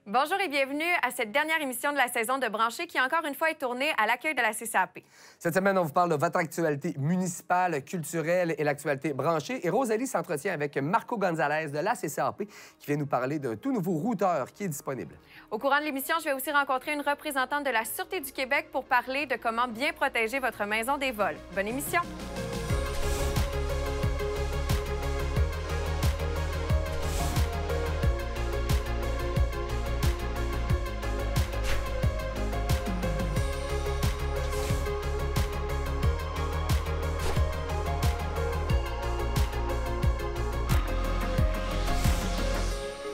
Bonjour et bienvenue à cette dernière émission de la saison de Branché qui, encore une fois, est tournée à l'accueil de la CCAP. Cette semaine, on vous parle de votre actualité municipale, culturelle et l'actualité branchée. Et Rosalie s'entretient avec Marco Gonzalez de la CCAP qui vient nous parler d'un tout nouveau routeur qui est disponible. Au courant de l'émission, je vais aussi rencontrer une représentante de la Sûreté du Québec pour parler de comment bien protéger votre maison des vols. Bonne émission!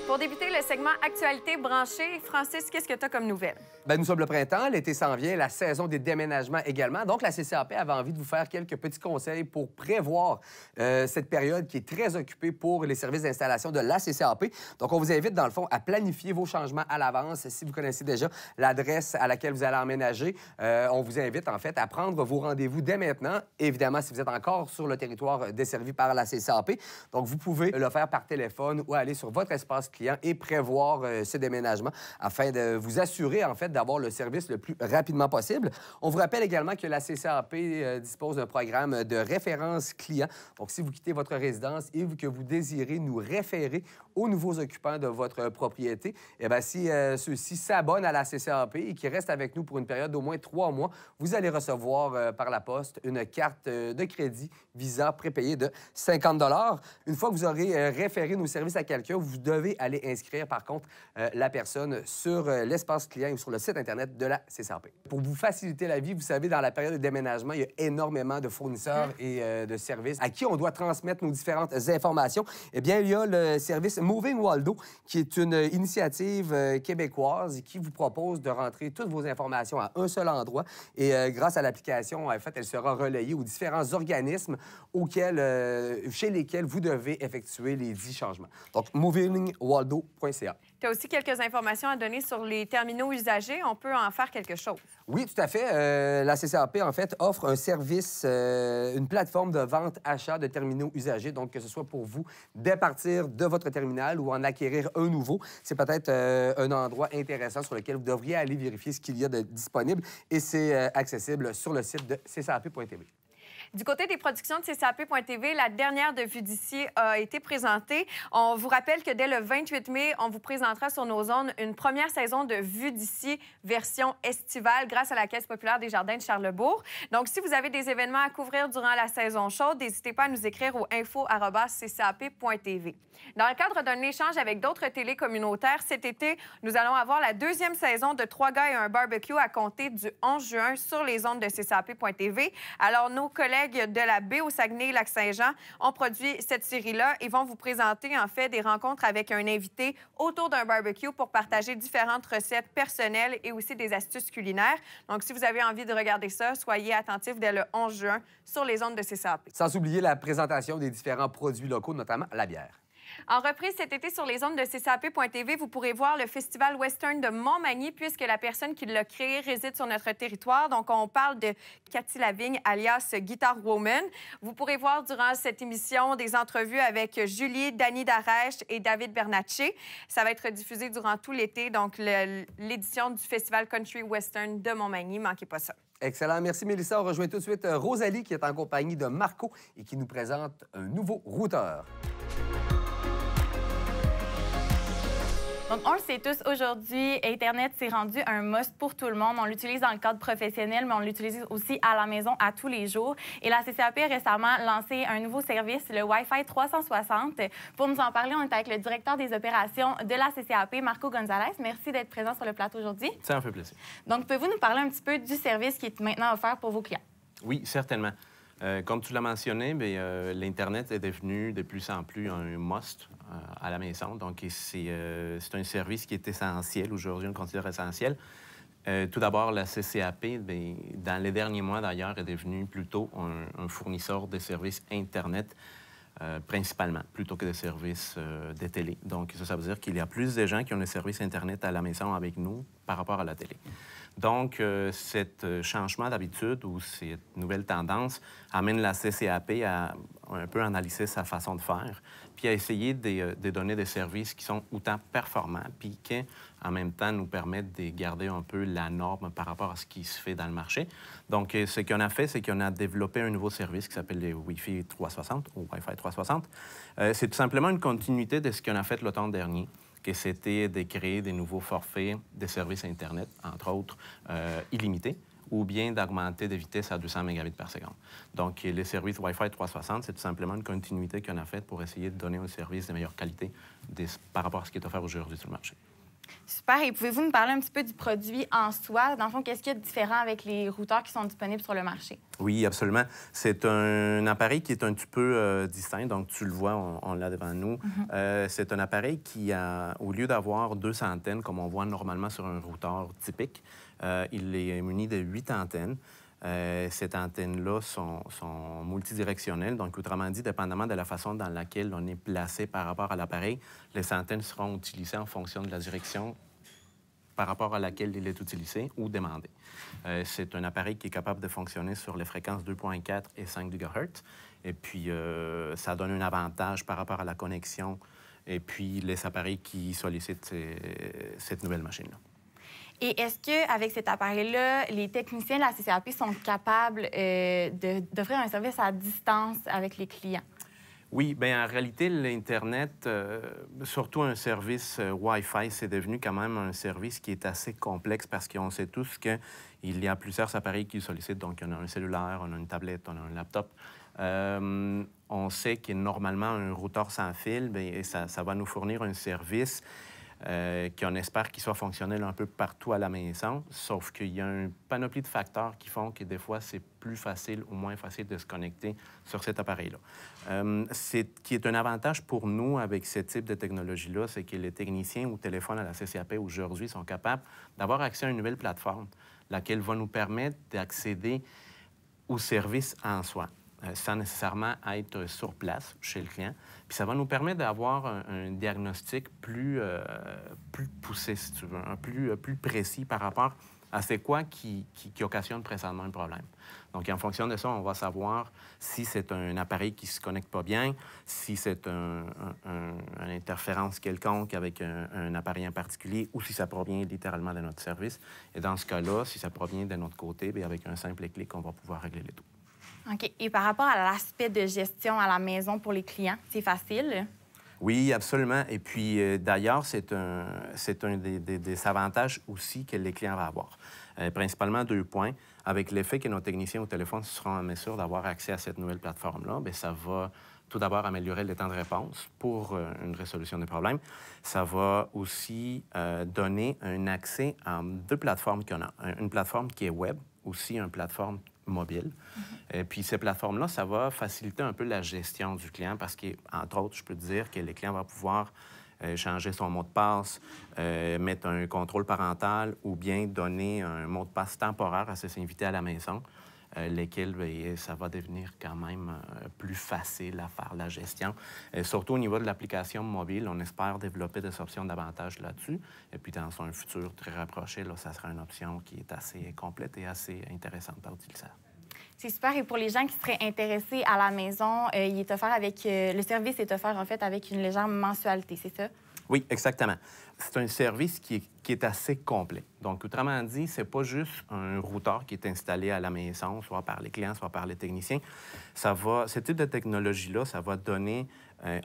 Pour débuter le segment Actualité branchée, Francis, qu'est-ce que tu as comme nouvelle? Bien, nous sommes le printemps, l'été s'en vient, la saison des déménagements également. Donc, la CCAP avait envie de vous faire quelques petits conseils pour prévoir cette période qui est très occupée pour les services d'installation de la CCAP. Donc, on vous invite, dans le fond, à planifier vos changements à l'avance. Si vous connaissez déjà l'adresse à laquelle vous allez emménager, on vous invite, en fait, à prendre vos rendez-vous dès maintenant. Évidemment, si vous êtes encore sur le territoire desservi par la CCAP. Donc, vous pouvez le faire par téléphone ou aller sur votre espace client et prévoir ce déménagement afin de vous assurer, en fait, d'avoir le service le plus rapidement possible. On vous rappelle également que la CCAP dispose d'un programme de référence client. Donc, si vous quittez votre résidence et que vous désirez nous référer aux nouveaux occupants de votre propriété, eh bien, si ceux-ci s'abonnent à la CCAP et qui restent avec nous pour une période d'au moins 3 mois, vous allez recevoir par la poste une carte de crédit Visa prépayée de 50 $. Une fois que vous aurez référé nos services à quelqu'un, vous devez aller inscrire, par contre, la personne sur l'espace client ou sur le site Internet de la CCAP. Pour vous faciliter la vie, vous savez, dans la période de déménagement, il y a énormément de fournisseurs et de services à qui on doit transmettre nos différentes informations. Eh bien, il y a le service Moving Waldo, qui est une initiative québécoise qui vous propose de rentrer toutes vos informations à un seul endroit. Et grâce à l'application, en fait, elle sera relayée aux différents organismes chez lesquels vous devez effectuer les 10 changements. Donc, movingwaldo.ca. Tu as aussi quelques informations à donner sur les terminaux usagés. On peut en faire quelque chose. Oui, tout à fait. La CCAP, en fait, offre un service, une plateforme de vente-achat de terminaux usagés. Donc, que ce soit pour vous départir de votre terminal ou en acquérir un nouveau, c'est peut-être un endroit intéressant sur lequel vous devriez aller vérifier ce qu'il y a de disponible. Et c'est accessible sur le site de ccap.tv. Du côté des productions de CCAP.tv, la dernière de Vue d'ici a été présentée. On vous rappelle que dès le 28 mai, on vous présentera sur nos ondes une première saison de Vue d'ici version estivale grâce à la Caisse populaire des Jardins de Charlesbourg. Donc, si vous avez des événements à couvrir durant la saison chaude, n'hésitez pas à nous écrire au info@ccap.tv. Dans le cadre d'un échange avec d'autres télés communautaires, cet été, nous allons avoir la deuxième saison de 3 gars et un barbecue à compter du 11 juin sur les ondes de CCAP.tv. Alors, nos collègues de la baie au Saguenay-Lac-Saint-Jean ont produit cette série-là et vont vous présenter, en fait, des rencontres avec un invité autour d'un barbecue pour partager différentes recettes personnelles et aussi des astuces culinaires. Donc, si vous avez envie de regarder ça, soyez attentifs dès le 11 juin sur les ondes de CCAP. Sans oublier la présentation des différents produits locaux, notamment la bière. En reprise cet été sur les ondes de CCAP.tv, vous pourrez voir le Festival Western de Montmagny puisque la personne qui l'a créé réside sur notre territoire. Donc, on parle de Cathy Lavigne, alias Guitar Woman. Vous pourrez voir durant cette émission des entrevues avec Julie, Dany Darèche et David Bernatchez. Ça va être diffusé durant tout l'été, donc l'édition du Festival Country Western de Montmagny. Manquez pas ça. Excellent. Merci, Mélissa. On rejoint tout de suite Rosalie qui est en compagnie de Marco et qui nous présente un nouveau routeur. Donc, on le sait tous, aujourd'hui, Internet s'est rendu un must pour tout le monde. On l'utilise dans le cadre professionnel, mais on l'utilise aussi à la maison à tous les jours. Et la CCAP a récemment lancé un nouveau service, le Wi-Fi 360. Pour nous en parler, on est avec le directeur des opérations de la CCAP, Marco Gonzalez. Merci d'être présent sur le plateau aujourd'hui. Ça me fait plaisir. Donc, pouvez-vous nous parler un petit peu du service qui est maintenant offert pour vos clients? Oui, certainement. Comme tu l'as mentionné, l'Internet est devenu de plus en plus un must à la maison. Donc, c'est un service qui est essentiel aujourd'hui, on le considère essentiel. Tout d'abord, la CCAP, dans les derniers mois d'ailleurs, est devenue plutôt un fournisseur de services Internet, principalement, plutôt que des services de télé. Donc, ça veut dire qu'il y a plus de gens qui ont des services Internet à la maison avec nous par rapport à la télé. Donc, cet changement d'habitude ou cette nouvelle tendance amène la CCAP à un peu analyser sa façon de faire, puis à essayer de donner des services qui sont autant performants, puis qui, en même temps, nous permettent de garder un peu la norme par rapport à ce qui se fait dans le marché. Donc, ce qu'on a fait, c'est qu'on a développé un nouveau service qui s'appelle le Wi-Fi 360 ou Wi-Fi 360. C'est tout simplement une continuité de ce qu'on a fait l'automne dernier, que c'était de créer des nouveaux forfaits de services Internet, entre autres illimités, ou bien d'augmenter des vitesses à 200 mégabits par seconde. Donc, les services Wi-Fi 360, c'est tout simplement une continuité qu'on a faite pour essayer de donner un service de meilleure qualité par rapport à ce qui est offert aujourd'hui sur le marché. Super. Et pouvez-vous nous parler un petit peu du produit en soi? Dans le fond, qu'est-ce qu'il y a de différent avec les routeurs qui sont disponibles sur le marché? Oui, absolument. C'est un appareil qui est un petit peu distinct. Donc, tu le vois, on l'a devant nous. C'est un appareil qui, au lieu d'avoir 2 antennes, comme on voit normalement sur un routeur typique, il est muni de 8 antennes. Ces antennes-là sont multidirectionnelles. Donc, autrement dit, dépendamment de la façon dans laquelle on est placé par rapport à l'appareil, les antennes seront utilisées en fonction de la direction par rapport à laquelle il est utilisé ou demandé. C'est un appareil qui est capable de fonctionner sur les fréquences 2.4 et 5 GHz. Et puis, ça donne un avantage par rapport à la connexion et puis les appareils qui sollicitent cette nouvelle machine-là. Et est-ce qu'avec cet appareil-là, les techniciens de la CCAP sont capables d'offrir un service à distance avec les clients? Oui, bien, en réalité, l'Internet, surtout un service Wi-Fi, c'est devenu quand même un service qui est assez complexe parce qu'on sait tous qu'il y a plusieurs appareils qui le sollicitent. Donc, on a un cellulaire, on a une tablette, on a un laptop. On sait que normalement, un routeur sans fil, bien, ça va nous fournir un service qu'on espère qu'il soit fonctionnel un peu partout à la maison, sauf qu'il y a une panoplie de facteurs qui font que des fois, c'est plus facile ou moins facile de se connecter sur cet appareil-là. Qui est un avantage pour nous avec ce type de technologie-là, c'est que les techniciens au téléphone à la CCAP aujourd'hui sont capables d'avoir accès à une nouvelle plateforme, laquelle va nous permettre d'accéder au service en soi, sans nécessairement être sur place chez le client. Puis ça va nous permettre d'avoir un diagnostic plus poussé, si tu veux, plus précis par rapport à c'est quoi qui occasionne présentement un problème. Donc, en fonction de ça, on va savoir si c'est un appareil qui ne se connecte pas bien, si c'est une interférence quelconque avec un appareil en particulier ou si ça provient littéralement de notre service. Et dans ce cas-là, si ça provient de notre côté, bien, avec un simple clic, on va pouvoir régler le tout. OK. Et par rapport à l'aspect de gestion à la maison pour les clients, c'est facile? Oui, absolument. Et puis, d'ailleurs, c'est un des avantages aussi que les clients vont avoir. Principalement 2 points. Avec l'effet que nos techniciens au téléphone seront en mesure d'avoir accès à cette nouvelle plateforme-là, bien, ça va tout d'abord améliorer le temps de réponse pour une résolution des problèmes. Ça va aussi donner un accès à 2 plateformes qu'on a. Une plateforme qui est web, aussi une plateforme mobile. Et puis, ces plateformes-là, ça va faciliter un peu la gestion du client parce qu'entre autres, je peux te dire que le client va pouvoir changer son mot de passe, mettre un contrôle parental ou bien donner un mot de passe temporaire à ses invités à la maison, lesquels, bien, ça va devenir quand même plus facile à faire la gestion. Surtout au niveau de l'application mobile, on espère développer des options davantage là-dessus. Et puis, dans un futur très rapproché, là, ça sera une option qui est assez complète et assez intéressante à utiliser. C'est super. Et pour les gens qui seraient intéressés à la maison, il est offert le service est offert, en fait, avec une légère mensualité, c'est ça? Oui, exactement. C'est un service qui est assez complet. Donc, autrement dit, c'est pas juste un routeur qui est installé à la maison, soit par les clients, soit par les techniciens. Ce type de technologie-là, ça va donner,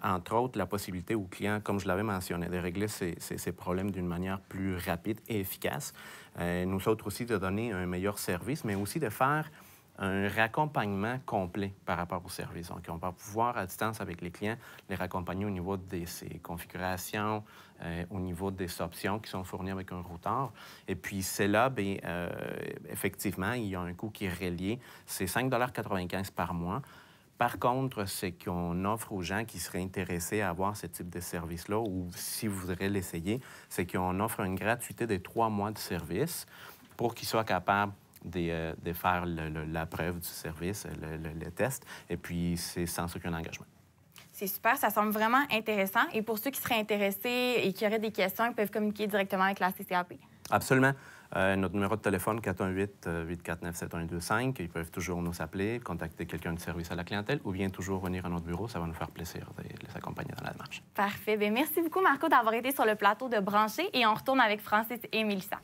entre autres, la possibilité aux clients, comme je l'avais mentionné, de régler ces problèmes d'une manière plus rapide et efficace. Nous autres aussi, de donner un meilleur service, mais aussi de faire un raccompagnement complet par rapport au service. Donc, on va pouvoir, à distance avec les clients, les raccompagner au niveau de ses configurations, au niveau des options qui sont fournies avec un routeur. Et puis, c'est là, bien, effectivement, il y a un coût qui est relié. C'est 5,95 $ par mois. Par contre, ce qu'on offre aux gens qui seraient intéressés à avoir ce type de service-là, ou si vous voudrez l'essayer, c'est qu'on offre une gratuité de 3 mois de service pour qu'ils soient capables de faire la preuve du service, le test, et puis c'est sans aucun engagement. C'est super, ça semble vraiment intéressant. Et pour ceux qui seraient intéressés et qui auraient des questions, ils peuvent communiquer directement avec la CCAP. Absolument. Notre numéro de téléphone, 418-849-7125. Ils peuvent toujours nous appeler, contacter quelqu'un de service à la clientèle ou bien toujours venir à notre bureau. Ça va nous faire plaisir de les accompagner dans la démarche. Parfait. Bien, merci beaucoup, Marco, d'avoir été sur le plateau de Brancher. Et on retourne avec Francis et Mélissa.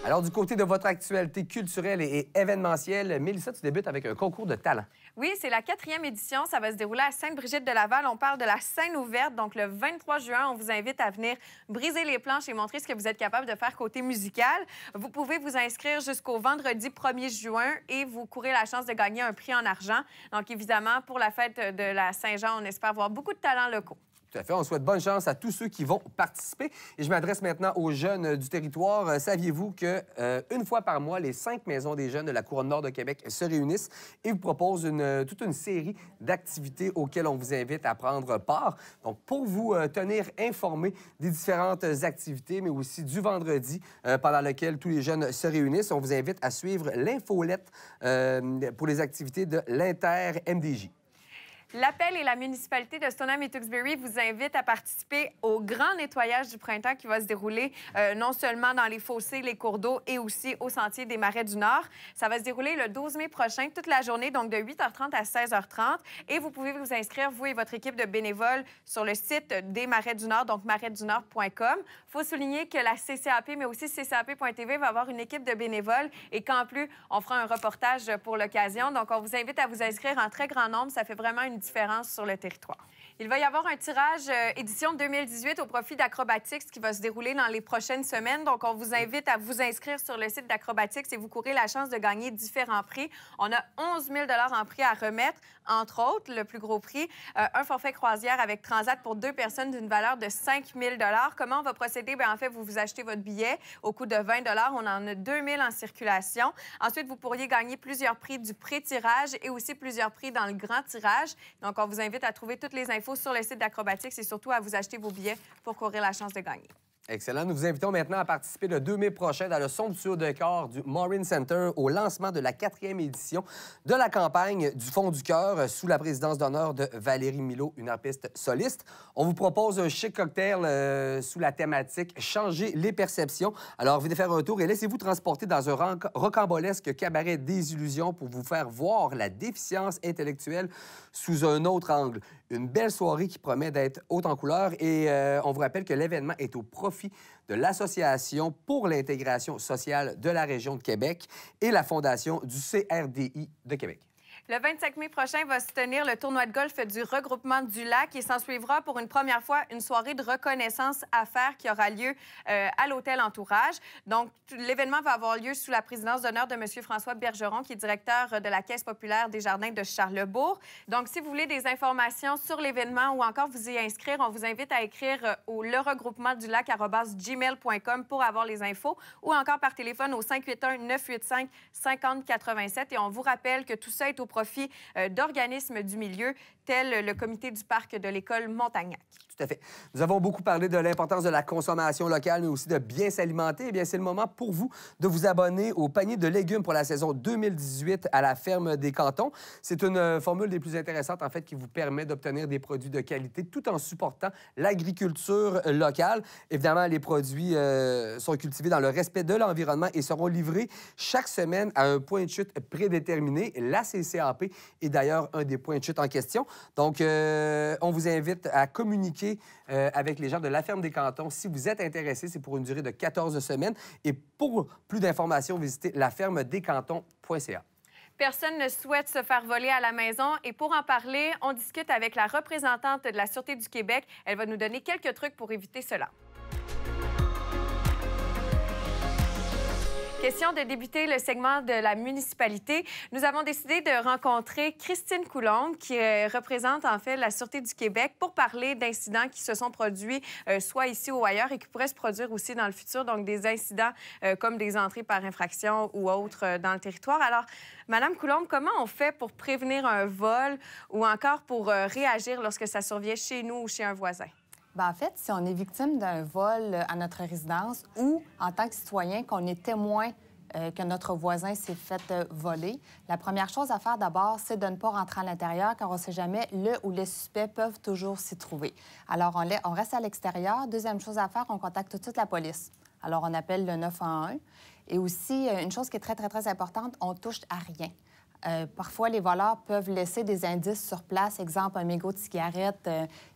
Alors, du côté de votre actualité culturelle et événementielle, Mélissa, tu débutes avec un concours de talent. Oui, c'est la 4e édition. Ça va se dérouler à Sainte-Brigitte-de-Laval. On parle de la scène ouverte. Donc, le 23 juin, on vous invite à venir briser les planches et montrer ce que vous êtes capable de faire côté musical. Vous pouvez vous inscrire jusqu'au vendredi 1er juin et vous courez la chance de gagner un prix en argent. Donc, évidemment, pour la fête de la Saint-Jean, on espère voir beaucoup de talents locaux. Tout à fait. On souhaite bonne chance à tous ceux qui vont participer. Et je m'adresse maintenant aux jeunes du territoire. Saviez-vous que une fois par mois, les 5 maisons des jeunes de la Couronne Nord de Québec se réunissent et vous proposent toute une série d'activités auxquelles on vous invite à prendre part. Donc, pour vous tenir informés des différentes activités, mais aussi du vendredi pendant lequel tous les jeunes se réunissent, on vous invite à suivre l'infolette pour les activités de l'Inter-MDJ. L'Appel et la municipalité de Stoneham et Tewksbury vous invitent à participer au grand nettoyage du printemps qui va se dérouler non seulement dans les fossés, les cours d'eau et aussi au sentier des Marais du Nord. Ça va se dérouler le 12 mai prochain, toute la journée, donc de 8h30 à 16h30. Et vous pouvez vous inscrire, vous et votre équipe de bénévoles, sur le site des Marais du Nord, donc marais-du-nord.com. Il faut souligner que la CCAP, mais aussi CCAP.tv, va avoir une équipe de bénévoles et qu'en plus, on fera un reportage pour l'occasion. Donc, on vous invite à vous inscrire en très grand nombre. Ça fait vraiment une différence sur le territoire. Il va y avoir un tirage édition 2018 au profit d'Acrobatics qui va se dérouler dans les prochaines semaines. Donc, on vous invite à vous inscrire sur le site d'Acrobatics et vous courez la chance de gagner différents prix. On a 11 000 en prix à remettre, entre autres, le plus gros prix, un forfait croisière avec Transat pour 2 personnes d'une valeur de 5 000 Comment on va procéder? Bien, en fait, vous achetez votre billet au coût de 20 On en a 2 000 en circulation. Ensuite, vous pourriez gagner plusieurs prix du pré-tirage et aussi plusieurs prix dans le grand tirage. Donc, on vous invite à trouver toutes les infos sur le site d'Acrobatics et surtout à vous acheter vos billets pour courir la chance de gagner. Excellent. Nous vous invitons maintenant à participer le 2 mai prochain dans le somptueux décor du Maureen Center au lancement de la 4e édition de la campagne du Fond du cœur sous la présidence d'honneur de Valérie Milot, une harpiste soliste. On vous propose un chic cocktail sous la thématique « Changer les perceptions ». Alors, venez faire un tour et laissez-vous transporter dans un rocambolesque cabaret des illusions pour vous faire voir la déficience intellectuelle sous un autre angle. Une belle soirée qui promet d'être haute en couleurs et on vous rappelle que l'événement est au profit de l'Association pour l'intégration sociale de la région de Québec et la Fondation du CRDI de Québec. Le 25 mai prochain va se tenir le tournoi de golf du regroupement du lac et s'en suivra pour une première fois une soirée de reconnaissance à faire qui aura lieu à l'hôtel Entourage. Donc, l'événement va avoir lieu sous la présidence d'honneur de M. François Bergeron, qui est directeur de la Caisse populaire des Jardins de Charlesbourg. Donc, si vous voulez des informations sur l'événement ou encore vous y inscrire, on vous invite à écrire au leregroupement-du-lac@gmail.com pour avoir les infos ou encore par téléphone au 581-985-5087. Et on vous rappelle que tout ça est au profit d'organismes du milieu, tels le comité du parc de l'école Montagnac. Tout à fait. Nous avons beaucoup parlé de l'importance de la consommation locale, mais aussi de bien s'alimenter. Eh bien, c'est le moment pour vous de vous abonner au panier de légumes pour la saison 2018 à la ferme des Cantons. C'est une formule des plus intéressantes, en fait, qui vous permet d'obtenir des produits de qualité tout en supportant l'agriculture locale. Évidemment, les produits sont cultivés dans le respect de l'environnement et seront livrés chaque semaine à un point de chute prédéterminé. La CCAP est d'ailleurs un des points de chute en question. Donc, on vous invite à communiquer avec les gens de la ferme des Cantons. Si vous êtes intéressé, c'est pour une durée de 14 semaines. Et pour plus d'informations, visitez lafermedescantons.ca. Personne ne souhaite se faire voler à la maison. Et pour en parler, on discute avec la représentante de la Sûreté du Québec. Elle va nous donner quelques trucs pour éviter cela. Question de débuter le segment de la municipalité. Nous avons décidé de rencontrer Christine Coulombe, qui représente en fait la Sûreté du Québec, pour parler d'incidents qui se sont produits soit ici ou ailleurs et qui pourraient se produire aussi dans le futur, donc des incidents comme des entrées par infraction ou autres dans le territoire. Alors, Madame Coulombe, comment on fait pour prévenir un vol ou encore pour réagir lorsque ça survient chez nous ou chez un voisin? Bien, en fait, si on est victime d'un vol à notre résidence ou en tant que citoyen qu'on est témoin que notre voisin s'est fait voler, la première chose à faire d'abord, c'est de ne pas rentrer à l'intérieur, car on ne sait jamais, le ou les suspects peuvent toujours s'y trouver. Alors, on reste à l'extérieur. Deuxième chose à faire, on contacte tout de suite la police. Alors, on appelle le 911. Et aussi, une chose qui est très, très, très importante, on touche à rien. Parfois, les voleurs peuvent laisser des indices sur place. Exemple, un mégot de cigarette.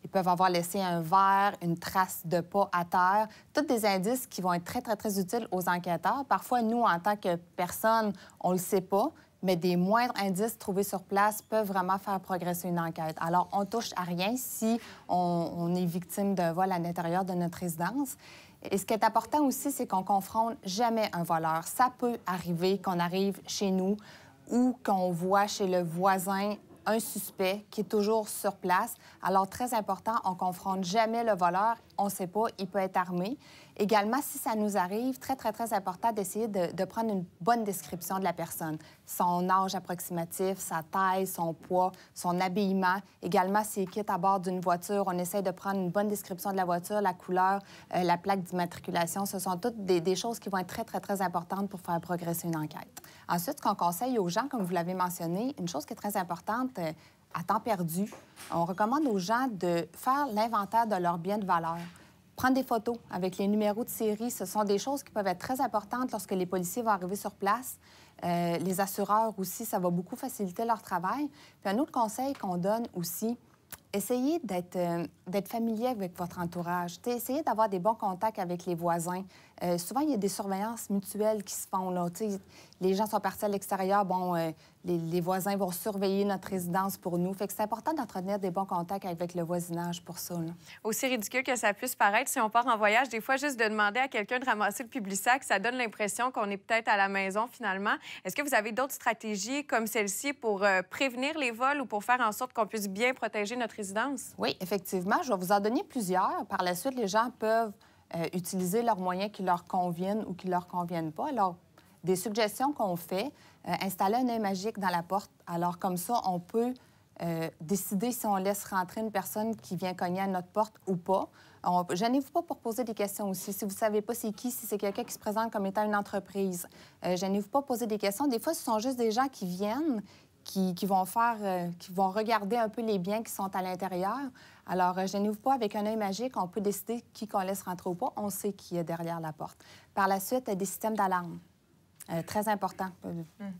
Ils peuvent avoir laissé un verre, une trace de pas à terre. Tous des indices qui vont être très, très, très utiles aux enquêteurs. Parfois, nous, en tant que personne, on le sait pas, mais des moindres indices trouvés sur place peuvent vraiment faire progresser une enquête. Alors, on touche à rien si on est victime d'un vol à l'intérieur de notre résidence. Et ce qui est important aussi, c'est qu'on confronte jamais un voleur. Ça peut arriver qu'on arrive chez nous ou qu'on voit chez le voisin un suspect qui est toujours sur place. Alors, très important, on confronte jamais le voleur. On ne sait pas, il peut être armé. Également, si ça nous arrive, très, très, très important d'essayer de prendre une bonne description de la personne. Son âge approximatif, sa taille, son poids, son habillement. Également, s'il quitte à bord d'une voiture, on essaie de prendre une bonne description de la voiture, la couleur, la plaque d'immatriculation. Ce sont toutes des choses qui vont être très, très, très importantes pour faire progresser une enquête. Ensuite, ce qu'on conseille aux gens, comme vous l'avez mentionné, une chose qui est très importante, à temps perdu, on recommande aux gens de faire l'inventaire de leurs biens de valeur. Prendre des photos avec les numéros de série, ce sont des choses qui peuvent être très importantes lorsque les policiers vont arriver sur place. Les assureurs aussi, ça va beaucoup faciliter leur travail. Puis un autre conseil qu'on donne aussi, essayez d'être familier avec votre entourage. Essayez d'avoir des bons contacts avec les voisins. Souvent, il y a des surveillances mutuelles qui se font. Là. Les gens sont partis à l'extérieur. Bon, les voisins vont surveiller notre résidence pour nous. Fait que c'est important d'entretenir des bons contacts avec le voisinage pour ça. Là. Aussi ridicule que ça puisse paraître, si on part en voyage, des fois, juste de demander à quelqu'un de ramasser le Publisac, ça donne l'impression qu'on est peut-être à la maison, finalement. Est-ce que vous avez d'autres stratégies comme celle-ci pour prévenir les vols ou pour faire en sorte qu'on puisse bien protéger notre résidence? Oui, effectivement. Je vais vous en donner plusieurs. Par la suite, les gens peuvent utiliser leurs moyens qui leur conviennent ou qui leur conviennent pas. Alors, des suggestions qu'on fait, installer un œil magique dans la porte. Alors, comme ça, on peut décider si on laisse rentrer une personne qui vient cogner à notre porte ou pas. Gênez-vous pas pour poser des questions aussi. Si vous ne savez pas c'est qui, si c'est quelqu'un qui se présente comme étant une entreprise, gênez-vous pas pour poser des questions. Des fois, ce sont juste des gens qui viennent, qui vont regarder un peu les biens qui sont à l'intérieur. Alors, gênez-vous pas, avec un œil magique, on peut décider qui qu'on laisse rentrer ou pas. On sait qui est derrière la porte. Par la suite, des systèmes d'alarme. Très important.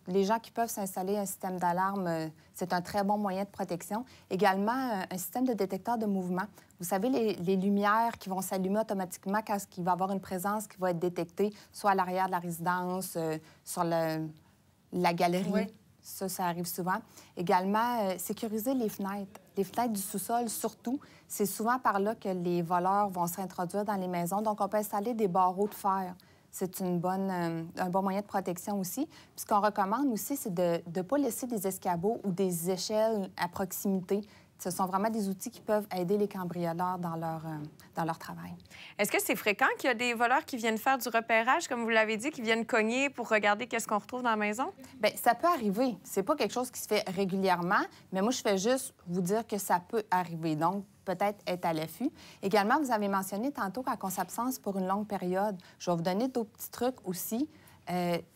Les gens qui peuvent s'installer un système d'alarme, c'est un très bon moyen de protection. Également, un système de détecteur de mouvement. Vous savez, les lumières qui vont s'allumer automatiquement quand il va y avoir une présence qui va être détectée, soit à l'arrière de la résidence, sur la galerie. Oui. Ça arrive souvent. Également, sécuriser les fenêtres. Les fenêtres du sous-sol, surtout, c'est souvent par là que les voleurs vont s'introduire dans les maisons. Donc, on peut installer des barreaux de fer. C'est un bon moyen de protection aussi. Puis ce qu'on recommande aussi, c'est de ne pas laisser des escabeaux ou des échelles à proximité. Ce sont vraiment des outils qui peuvent aider les cambrioleurs dans leur travail. Est-ce que c'est fréquent qu'il y a des voleurs qui viennent faire du repérage, comme vous l'avez dit, qui viennent cogner pour regarder qu'est-ce qu'on retrouve dans la maison? Bien, ça peut arriver. C'est pas quelque chose qui se fait régulièrement, mais moi, je fais juste vous dire que ça peut arriver. Donc, peut-être être à l'affût. Également, vous avez mentionné tantôt quand on s'absence pour une longue période. Je vais vous donner d'autres petits trucs aussi.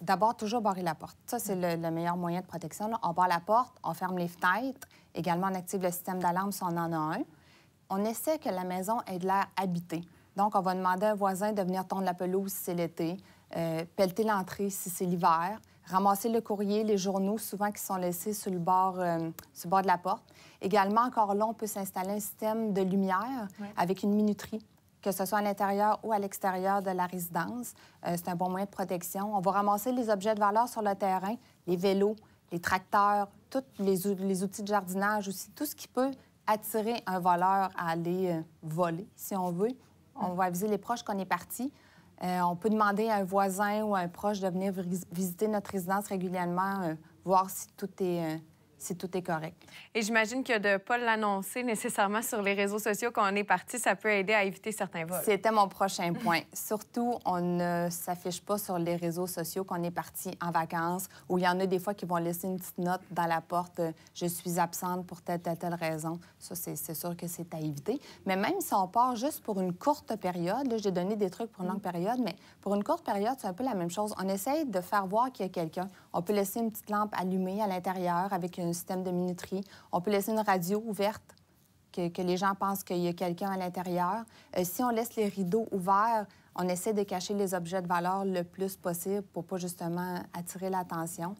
D'abord, toujours barrer la porte. Ça, c'est le meilleur moyen de protection. Là. On barre la porte, on ferme les fenêtres. Également, on active le système d'alarme si on en a un. On essaie que la maison ait de l'air habité. Donc, on va demander à un voisin de venir tondre la pelouse si c'est l'été, pelleter l'entrée si c'est l'hiver, ramasser le courrier, les journaux, souvent qui sont laissés sur le bord de la porte. Également, encore là, on peut s'installer un système de lumière avec une minuterie, que ce soit à l'intérieur ou à l'extérieur de la résidence. C'est un bon moyen de protection. On va ramasser les objets de valeur sur le terrain, les vélos, les tracteurs, tous les outils de jardinage aussi, tout ce qui peut attirer un voleur à aller voler, si on veut. On va aviser les proches qu'on est parti. On peut demander à un voisin ou à un proche de venir visiter notre résidence régulièrement, voir si tout est si tout est correct. Et j'imagine que de ne pas l'annoncer nécessairement sur les réseaux sociaux quand on est parti, ça peut aider à éviter certains vols. C'était mon prochain point. Surtout, on ne s'affiche pas sur les réseaux sociaux qu'on est parti en vacances, où il y en a des fois qui vont laisser une petite note dans la porte « Je suis absente pour telle raison ». Ça, c'est sûr que c'est à éviter. Mais même si on part juste pour une courte période, là, j'ai donné des trucs pour une longue période, mais pour une courte période, c'est un peu la même chose. On essaye de faire voir qu'il y a quelqu'un. On peut laisser une petite lampe allumée à l'intérieur avec un système de minuterie. On peut laisser une radio ouverte, que les gens pensent qu'il y a quelqu'un à l'intérieur. Si on laisse les rideaux ouverts, on essaie de cacher les objets de valeur le plus possible pour pas justement attirer l'attention.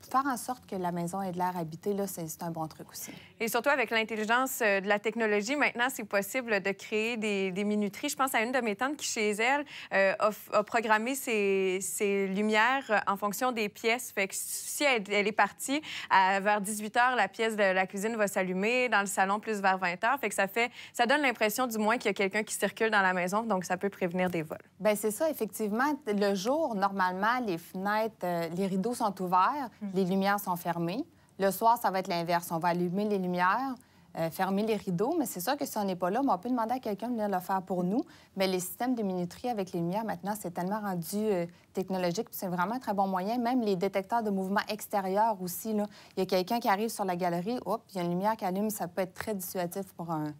Faire en sorte que la maison ait de l'air habité, là, c'est un bon truc aussi. Et surtout, avec l'intelligence de la technologie, maintenant, c'est possible de créer des minuteries. Je pense à une de mes tantes qui, chez elle, a programmé ses lumières en fonction des pièces. Fait que si elle est partie, vers 18 h, la pièce de la cuisine va s'allumer, dans le salon, plus vers 20 h. Fait que ça donne l'impression, du moins, qu'il y a quelqu'un qui circule dans la maison, donc ça peut prévenir des vols. Bien, c'est ça, effectivement. Le jour, normalement, les fenêtres, les rideaux sont ouverts. Les lumières sont fermées. Le soir, ça va être l'inverse. On va allumer les lumières, fermer les rideaux, mais c'est sûr que si on n'est pas là, on peut demander à quelqu'un de venir le faire pour nous. Mais les systèmes de minuterie avec les lumières, maintenant, c'est tellement rendu technologique. C'est vraiment un très bon moyen. Même les détecteurs de mouvement extérieur aussi, là. Il y a quelqu'un qui arrive sur la galerie, hop, il y a une lumière qui allume. Ça peut être très dissuasif pour un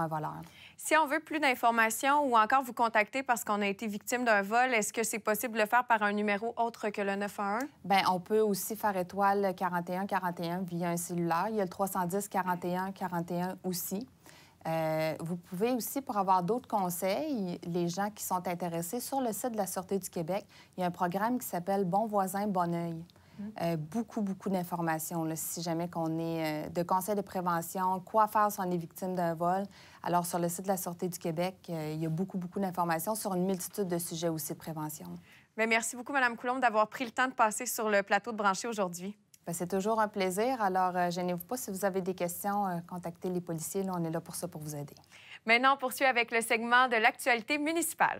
voleur. Si on veut plus d'informations ou encore vous contacter parce qu'on a été victime d'un vol, est-ce que c'est possible de le faire par un numéro autre que le 911? Bien, on peut aussi faire étoile 4141 via un cellulaire. Il y a le 310 41 41 aussi. Vous pouvez aussi, pour avoir d'autres conseils, les gens qui sont intéressés, sur le site de la Sûreté du Québec, il y a un programme qui s'appelle Bon voisin, bon œil. Beaucoup d'informations, là, si jamais qu'on est de conseils de prévention, quoi faire si on est victime d'un vol. Alors, sur le site de la Sûreté du Québec, il y a beaucoup d'informations sur une multitude de sujets aussi de prévention. Bien, merci beaucoup, Mme Coulombe, d'avoir pris le temps de passer sur le plateau de Branché aujourd'hui. Bien, c'est toujours un plaisir. Alors, gênez-vous pas. Si vous avez des questions, contactez les policiers. Là, on est là pour ça, pour vous aider. Maintenant, on poursuit avec le segment de l'actualité municipale.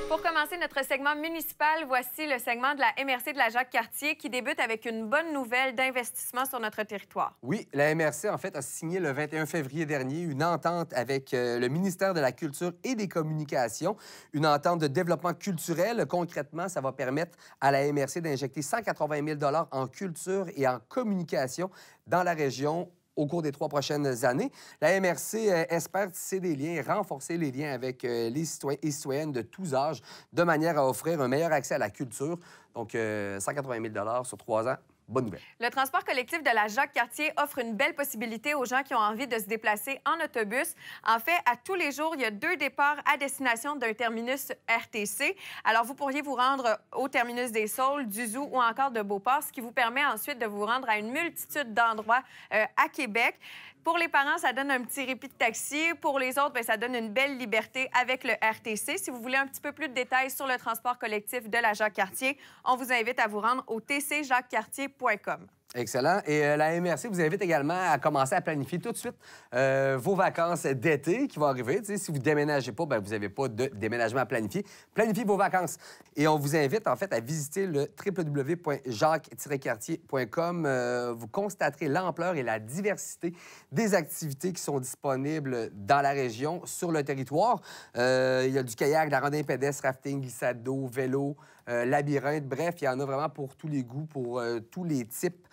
Pour commencer notre segment municipal, voici le segment de la MRC de la Jacques-Cartier qui débute avec une bonne nouvelle d'investissement sur notre territoire. Oui, la MRC, en fait, a signé le 21 février dernier une entente avec le ministère de la Culture et des Communications, une entente de développement culturel. Concrètement, ça va permettre à la MRC d'injecter 180 000 $ en culture et en communication dans la région au cours des 3 prochaines années. La MRC espère tisser des liens, renforcer les liens avec les citoyens et citoyennes de tous âges, de manière à offrir un meilleur accès à la culture. Donc, 180 000 $ sur 3 ans. Bonne nouvelle. Le transport collectif de la Jacques-Cartier offre une belle possibilité aux gens qui ont envie de se déplacer en autobus. En fait, à tous les jours, il y a 2 départs à destination d'un terminus RTC. Alors, vous pourriez vous rendre au terminus des Saules, du Zoo ou encore de Beauport, ce qui vous permet ensuite de vous rendre à une multitude d'endroits à Québec. Pour les parents, ça donne un petit répit de taxi. Pour les autres, bien, ça donne une belle liberté avec le RTC. Si vous voulez un petit peu plus de détails sur le transport collectif de la Jacques-Cartier, on vous invite à vous rendre au tcjacquescartier.com. Excellent. Et la MRC vous invite également à commencer à planifier tout de suite vos vacances d'été qui vont arriver. T'sais, si vous ne déménagez pas, bien, vous n'avez pas de déménagement à planifier. Planifiez vos vacances. Et on vous invite, en fait, à visiter le www.jacques-cartier.com. Vous constaterez l'ampleur et la diversité des activités qui sont disponibles dans la région, sur le territoire. Il y a du kayak, de la randonnée pédestre, rafting, glissade d'eau, vélo, labyrinthe. Bref, il y en a vraiment pour tous les goûts, pour tous les types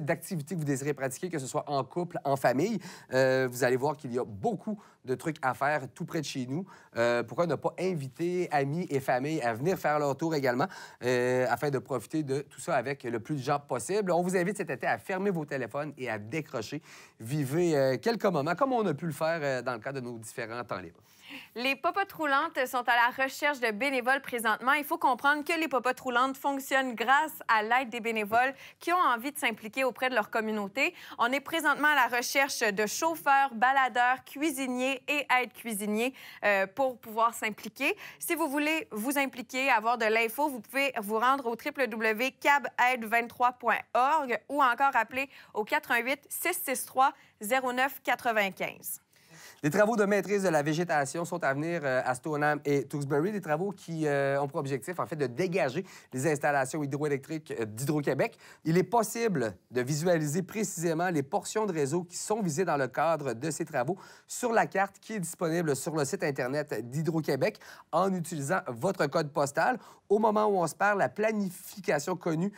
d'activités que vous désirez pratiquer, que ce soit en couple, en famille. Vous allez voir qu'il y a beaucoup de trucs à faire tout près de chez nous. Pourquoi ne pas inviter amis et famille à venir faire leur tour également, afin de profiter de tout ça avec le plus de gens possible. On vous invite cet été à fermer vos téléphones et à décrocher. Vivez quelques moments, comme on a pu le faire dans le cadre de nos différents temps libres. Les popotes roulantes sont à la recherche de bénévoles présentement. Il faut comprendre que les popotes roulantes fonctionnent grâce à l'aide des bénévoles qui ont envie de s'impliquer auprès de leur communauté. On est présentement à la recherche de chauffeurs, baladeurs, cuisiniers et aides-cuisiniers pour pouvoir s'impliquer. Si vous voulez vous impliquer, avoir de l'info, vous pouvez vous rendre au www.cabaide23.org ou encore appeler au 88 663 0995. Les travaux de maîtrise de la végétation sont à venir à Stoneham et Tewksbury, des travaux qui ont pour objectif, en fait, de dégager les installations hydroélectriques d'Hydro-Québec. Il est possible de visualiser précisément les portions de réseau qui sont visées dans le cadre de ces travaux sur la carte qui est disponible sur le site Internet d'Hydro-Québec en utilisant votre code postal. Au moment où on se parle, la planification connue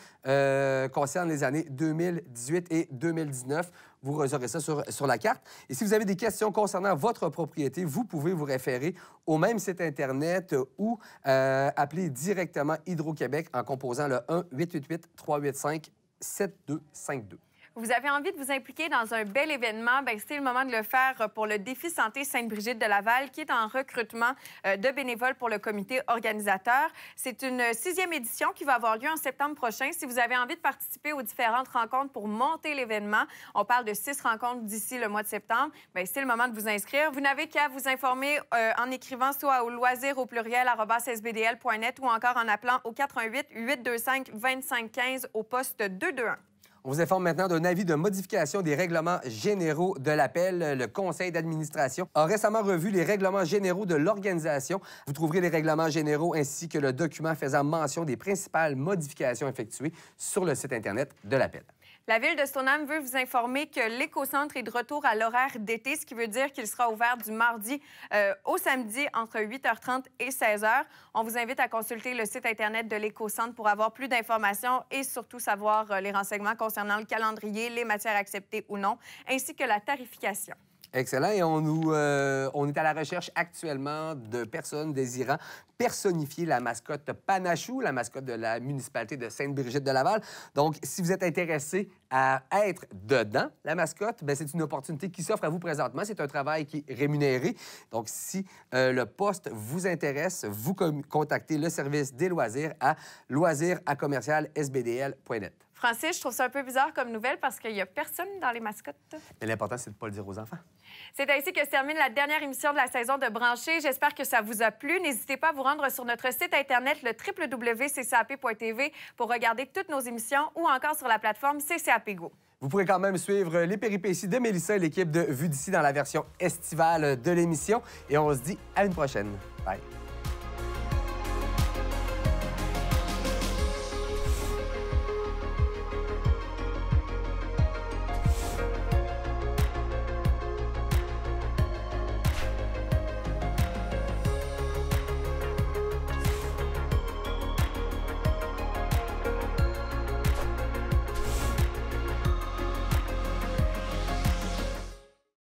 concerne les années 2018 et 2019. Vous aurez ça sur la carte. Et si vous avez des questions concernant votre propriété, vous pouvez vous référer au même site Internet ou appeler directement Hydro-Québec en composant le 1-888-385-7252. Vous avez envie de vous impliquer dans un bel événement, bien, c'est le moment de le faire pour le Défi Santé Sainte-Brigitte de Laval, qui est en recrutement de bénévoles pour le comité organisateur. C'est une 6e édition qui va avoir lieu en septembre prochain. Si vous avez envie de participer aux différentes rencontres pour monter l'événement, on parle de 6 rencontres d'ici le mois de septembre, bien, c'est le moment de vous inscrire. Vous n'avez qu'à vous informer en écrivant soit au loisir au pluriel @sbdl.net ou encore en appelant au 418-825-2515 au poste 221. On vous informe maintenant d'un avis de modification des règlements généraux de l'appel. Le conseil d'administration a récemment revu les règlements généraux de l'organisation. Vous trouverez les règlements généraux ainsi que le document faisant mention des principales modifications effectuées sur le site Internet de l'appel. La Ville de Stoneham veut vous informer que l'écocentre est de retour à l'horaire d'été, ce qui veut dire qu'il sera ouvert du mardi au samedi entre 8h30 et 16h. On vous invite à consulter le site Internet de l'écocentre pour avoir plus d'informations et surtout savoir les renseignements concernant le calendrier, les matières acceptées ou non, ainsi que la tarification. Excellent. Et on est à la recherche actuellement de personnes désirant personnifier la mascotte Panachou, la mascotte de la municipalité de Sainte-Brigitte de Laval. Donc, si vous êtes intéressé à être dedans, la mascotte, bien, c'est une opportunité qui s'offre à vous présentement. C'est un travail qui est rémunéré. Donc, si le poste vous intéresse, vous contactez le service des loisirs à loisirs@commercial-sbdl.net. Francis, je trouve ça un peu bizarre comme nouvelle parce qu'il n'y a personne dans les mascottes. Mais l'important, c'est de ne pas le dire aux enfants. C'est ainsi que se termine la dernière émission de la saison de Brancher. J'espère que ça vous a plu. N'hésitez pas à vous rendre sur notre site Internet, le www.ccap.tv, pour regarder toutes nos émissions ou encore sur la plateforme CCAP Go. Vous pourrez quand même suivre les péripéties de Mélissa et l'équipe de Vue d'ici dans la version estivale de l'émission. Et on se dit à une prochaine. Bye.